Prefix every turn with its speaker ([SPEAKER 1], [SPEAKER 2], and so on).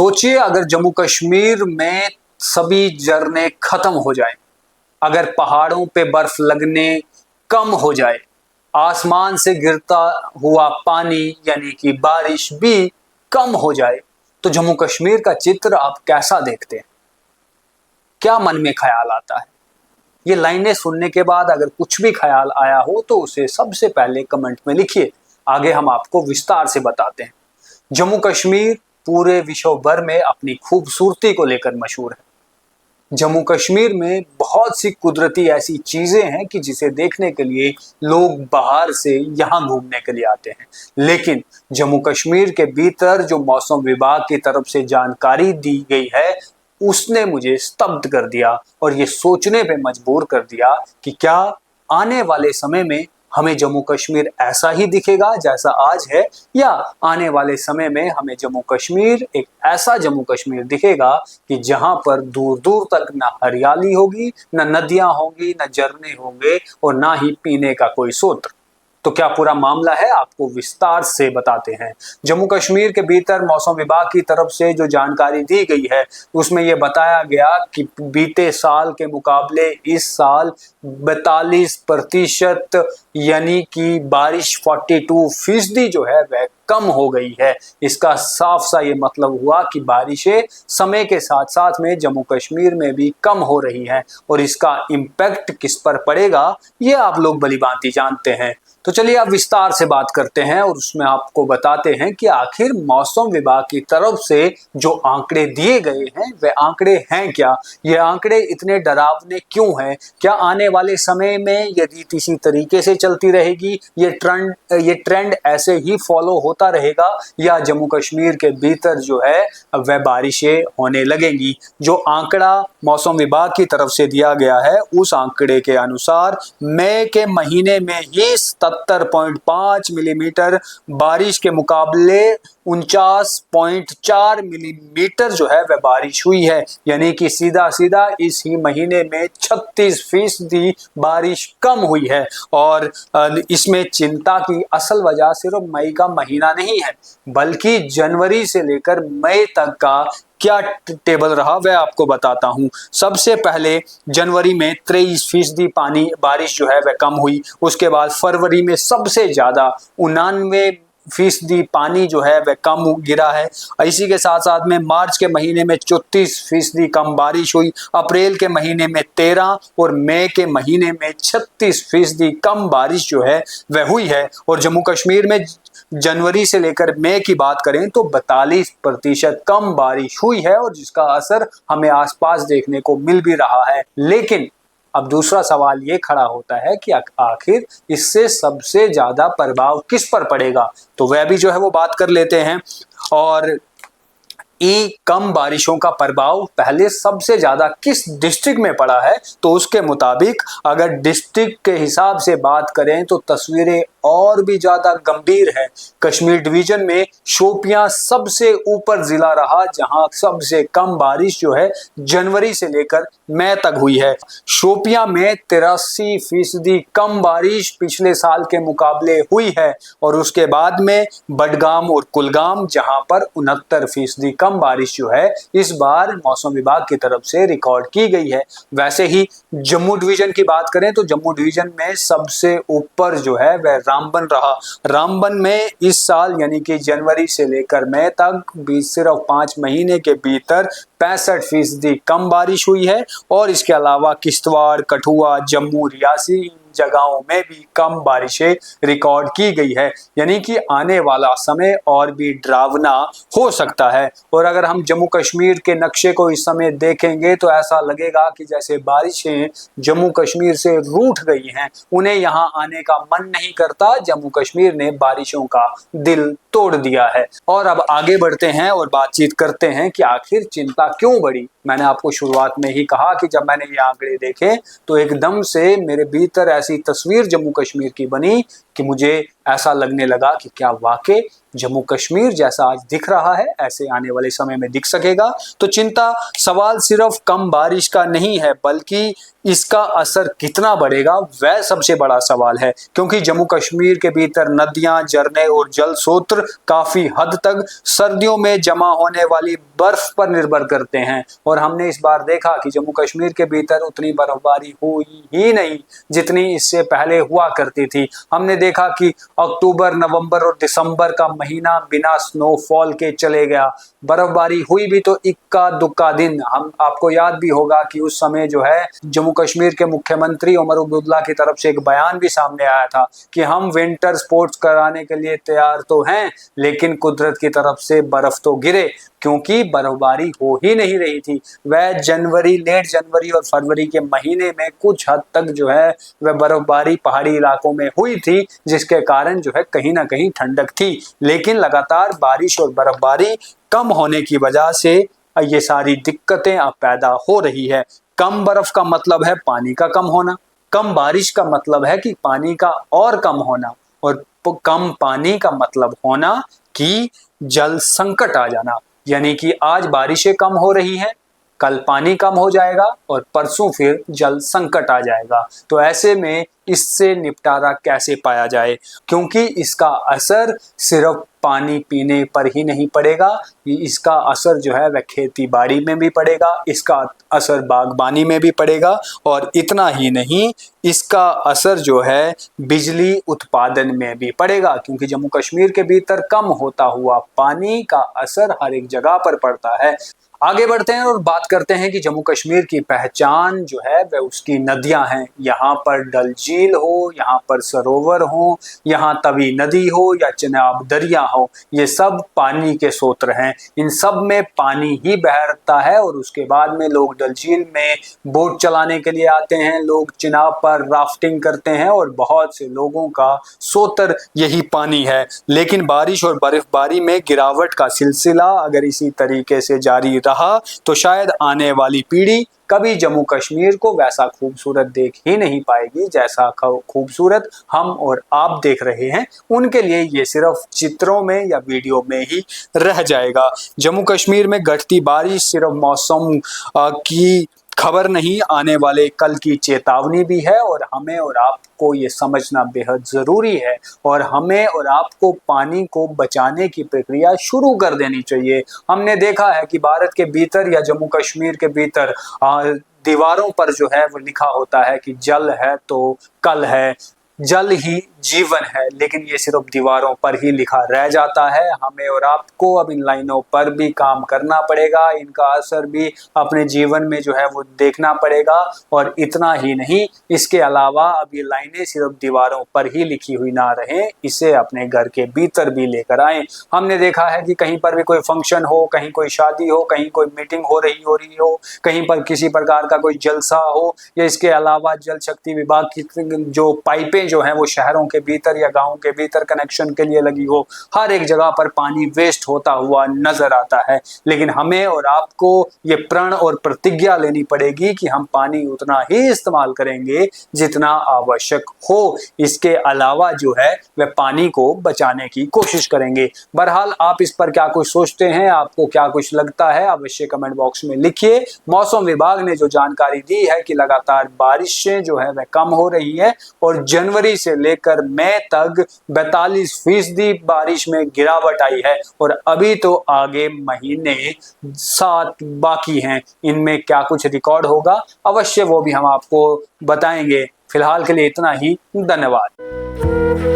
[SPEAKER 1] सोचिए अगर जम्मू कश्मीर में सभी झरने खत्म हो जाए, अगर पहाड़ों पे बर्फ लगने कम हो जाए, आसमान से गिरता हुआ पानी यानी कि बारिश भी कम हो जाए, तो जम्मू कश्मीर का चित्र आप कैसा देखते हैं? क्या मन में ख्याल आता है? ये लाइनें सुनने के बाद अगर कुछ भी ख्याल आया हो तो उसे सबसे पहले कमेंट में लिखिए, आगे हम आपको विस्तार से बताते हैं। जम्मू कश्मीर पूरे विश्व भर में अपनी खूबसूरती को लेकर मशहूर है। जम्मू कश्मीर में बहुत सी कुदरती ऐसी चीजें हैं कि जिसे देखने के लिए लोग बाहर से यहाँ घूमने के लिए आते हैं, लेकिन जम्मू कश्मीर के भीतर जो मौसम विभाग की तरफ से जानकारी दी गई है उसने मुझे स्तब्ध कर दिया और ये सोचने पे मजबूर कर दिया कि क्या आने वाले समय में हमें जम्मू कश्मीर ऐसा ही दिखेगा जैसा आज है, या आने वाले समय में हमें जम्मू कश्मीर एक ऐसा जम्मू कश्मीर दिखेगा कि जहां पर दूर दूर तक ना हरियाली होगी, ना नदियां होंगी, ना झरने होंगे और ना ही पीने का कोई स्रोत। तो क्या पूरा मामला है आपको विस्तार से बताते हैं। जम्मू कश्मीर के भीतर मौसम विभाग की तरफ से जो जानकारी दी गई है उसमें यह बताया गया कि बीते साल के मुकाबले इस साल 42% यानी कि बारिश 42% जो है वह कम हो गई है। इसका साफ सा ये मतलब हुआ कि बारिशें समय के साथ साथ में जम्मू कश्मीर में भी कम हो रही हैं और इसका इम्पैक्ट किस पर पड़ेगा ये आप लोग भलीभांति जानते हैं। तो चलिए अब विस्तार से बात करते हैं और उसमें आपको बताते हैं कि आखिर मौसम विभाग की तरफ से जो आंकड़े दिए गए हैं वे आंकड़े हैं क्या, ये आंकड़े इतने डरावने क्यों हैं, क्या आने वाले समय में यदि इसी तरीके से चलती रहेगी ये ट्रेंड ऐसे ही फॉलो होता रहेगा या जम्मू कश्मीर के भीतर जो है वह बारिशें होने लगेंगी। जो आंकड़ा मौसम विभाग की तरफ से दिया गया है उस आंकड़े के अनुसार मई के महीने में ही 77.5 मिलीमीटर बारिश के मुकाबले 49.4 मिलीमीटर जो है वह बारिश हुई है, यानी कि सीधा सीधा इस ही महीने में 36% बारिश कम हुई है। और इसमें चिंता की असल वजह सिर्फ मई का महीना नहीं है बल्कि जनवरी से लेकर मई तक का क्या टेबल रहा वह आपको बताता हूं। सबसे पहले जनवरी में 23% पानी बारिश जो है वह कम हुई, उसके बाद फरवरी में सबसे ज्यादा 99% पानी जो है वह कम गिरा है। इसी के साथ साथ में मार्च के महीने में 34% कम बारिश हुई, अप्रैल के महीने में 13 और मई के महीने में 36% कम बारिश जो है वह हुई है। और जम्मू कश्मीर में जनवरी से लेकर मई की बात करें तो 42% कम बारिश हुई है और जिसका असर हमें आसपास देखने को मिल भी रहा है। लेकिन अब दूसरा सवाल ये खड़ा होता है कि आखिर इससे सबसे ज्यादा प्रभाव किस पर पड़ेगा, तो वह भी जो है वो बात कर लेते हैं। और कम बारिशों का प्रभाव पहले सबसे ज्यादा किस डिस्ट्रिक्ट में पड़ा है, तो उसके मुताबिक अगर डिस्ट्रिक्ट के हिसाब से बात करें तो तस्वीरें और भी ज्यादा गंभीर है। कश्मीर डिवीजन में शोपियां सबसे ऊपर जिला रहा जहां सबसे कम बारिश जो है जनवरी से लेकर मई तक हुई है। शोपियां में 83% कम बारिश पिछले साल के मुकाबले हुई है और उसके बाद में बडगाम और कुलगाम जहां पर 69% कम बारिश जो है इस बार मौसम विभाग की तरफ से रिकॉर्ड की गई है। वैसे ही जम्मू डिवीजन की बात करें तो जम्मू डिवीजन में सबसे ऊपर जो है वह रामबन रहा। रामबन में इस साल यानी कि जनवरी से लेकर मई तक सिर्फ 5 महीने के भीतर 65% कम बारिश हुई है और इसके अलावा किश्तवाड़, कठुआ, जम्मू, रियासी जगहों में भी कम बारिशें रिकॉर्ड की गई है, यानी कि आने वाला समय और भी डरावना हो सकता है। और अगर हम जम्मू कश्मीर के नक्शे को इस समय देखेंगे तो ऐसा लगेगा कि जैसे बारिशें जम्मू कश्मीर से रूठ गई हैं, उन्हें यहाँ आने का मन नहीं करता। जम्मू कश्मीर ने बारिशों का दिल तोड़ दिया है। और अब आगे बढ़ते हैं और बातचीत करते हैं कि आखिर चिंता क्यों बढ़ी। मैंने आपको शुरुआत में ही कहा कि जब मैंने ये आंकड़े देखे तो एकदम से मेरे भीतर ऐसी तस्वीर जम्मू कश्मीर की बनी कि मुझे ऐसा लगने लगा कि क्या वाकई जम्मू कश्मीर जैसा आज दिख रहा है ऐसे आने वाले समय में दिख सकेगा। तो चिंता सवाल सिर्फ कम बारिश का नहीं है, बल्कि इसका असर कितना बढ़ेगा वह सबसे बड़ा सवाल है, क्योंकि जम्मू कश्मीर के भीतर नदियां, झरने और जल स्रोत काफी हद तक सर्दियों में जमा होने वाली बर्फ पर निर्भर करते हैं। और हमने इस बार देखा कि जम्मू कश्मीर के भीतर उतनी बर्फबारी हुई ही नहीं जितनी इससे पहले हुआ करती थी। हमने देखा कि अक्टूबर, नवंबर और दिसंबर का महीना बिना स्नोफॉल के चले गया। बर्फबारी हुई भी तो इक्का दुक्का दिन। हम आपको याद भी होगा कि उस समय जो है जम्मू कश्मीर के मुख्यमंत्री उमर अब्दुल्ला की तरफ से एक बयान भी सामने आया था कि हम विंटर स्पोर्ट्स कराने के लिए तैयार तो हैं, लेकिन कुदरत की तरफ से बर्फ तो गिरे, क्योंकि बर्फबारी हो ही नहीं रही थी। वह जनवरी, लेट जनवरी और फरवरी के महीने में कुछ हद तक जो है वह बर्फबारी पहाड़ी इलाकों में हुई थी, जिसके कारण जो है कहीं ना कहीं ठंडक थी। लेकिन लगातार बारिश और बर्फबारी कम होने की वजह से ये सारी दिक्कतें अब पैदा हो रही है। कम बर्फ का मतलब है पानी का कम होना, कम बारिश का मतलब है कि पानी का और कम होना, और कम पानी का मतलब होना कि जल संकट आ जाना। यानी कि आज बारिशें कम हो रही हैं, कल पानी कम हो जाएगा और परसों फिर जल संकट आ जाएगा। तो ऐसे में इससे निपटारा कैसे पाया जाए, क्योंकि इसका असर सिर्फ पानी पीने पर ही नहीं पड़ेगा, इसका असर जो है वह खेती बाड़ी में भी पड़ेगा, इसका असर बागबानी में भी पड़ेगा, और इतना ही नहीं इसका असर जो है बिजली उत्पादन में भी पड़ेगा, क्योंकि जम्मू कश्मीर के भीतर कम होता हुआ पानी का असर हर एक जगह पर पड़ता है। आगे बढ़ते हैं और बात करते हैं कि जम्मू कश्मीर की पहचान जो है वह उसकी नदियां हैं। यहाँ पर डल झील हो, यहाँ पर सरोवर हो, यहाँ तवी नदी हो या चिनाब दरिया हो, ये सब पानी के स्रोत हैं। इन सब में पानी ही बहता है और उसके बाद में लोग डल झील में बोट चलाने के लिए आते हैं, लोग चिनाब पर राफ्टिंग करते हैं और बहुत से लोगों का स्रोत यही पानी है। लेकिन बारिश और बर्फबारी में गिरावट का सिलसिला अगर इसी तरीके से जारी रहा तो शायद आने वाली पीढ़ी कभी जम्मू कश्मीर को वैसा खूबसूरत देख ही नहीं पाएगी जैसा खूबसूरत हम और आप देख रहे हैं। उनके लिए ये सिर्फ चित्रों में या वीडियो में ही रह जाएगा। जम्मू कश्मीर में घटती बारिश सिर्फ मौसम की खबर नहीं, आने वाले कल की चेतावनी भी है, और हमें और आपको ये समझना बेहद जरूरी है, और हमें और आपको पानी को बचाने की प्रक्रिया शुरू कर देनी चाहिए। हमने देखा है कि भारत के भीतर या जम्मू कश्मीर के भीतर दीवारों पर जो है वो लिखा होता है कि जल है तो कल है, जल ही जीवन है, लेकिन ये सिर्फ दीवारों पर ही लिखा रह जाता है। हमें और आपको अब इन लाइनों पर भी काम करना पड़ेगा, इनका असर भी अपने जीवन में जो है वो देखना पड़ेगा। और इतना ही नहीं, इसके अलावा अब ये लाइनें सिर्फ दीवारों पर ही लिखी हुई ना रहें, इसे अपने घर के भीतर भी लेकर आएं। हमने देखा है कि कहीं पर भी कोई फंक्शन हो, कहीं कोई शादी हो, कहीं कोई मीटिंग हो रही हो, कहीं पर किसी प्रकार का कोई जलसा हो, या इसके अलावा जल शक्ति विभाग की जो पाइपें जो हैं वो शहरों के भीतर या गांवों के भीतर कनेक्शन के लिए लगी हो, हर एक जगह पर पानी वेस्ट होता हुआ नजर आता है। लेकिन हमें और आपको ये प्रण और प्रतिज्ञा लेनी पड़ेगी कि हम पानी उतना ही इस्तेमाल करेंगे जितना आवश्यक हो। इसके अलावा जो है वह पानी को बचाने की कोशिश करेंगे। बहरहाल आप इस पर क्या कुछ सोचते हैं, आपको क्या कुछ लगता है, अवश्य कमेंट बॉक्स में लिखिए। मौसम विभाग ने जो जानकारी दी है कि लगातार बारिशें जो है वह कम हो रही है और जनवरी से लेकर मई तक 42% बारिश में गिरावट आई है, और अभी तो आगे महीने 7 बाकी हैं। इनमें क्या कुछ रिकॉर्ड होगा अवश्य वो भी हम आपको बताएंगे। फिलहाल के लिए इतना ही, धन्यवाद।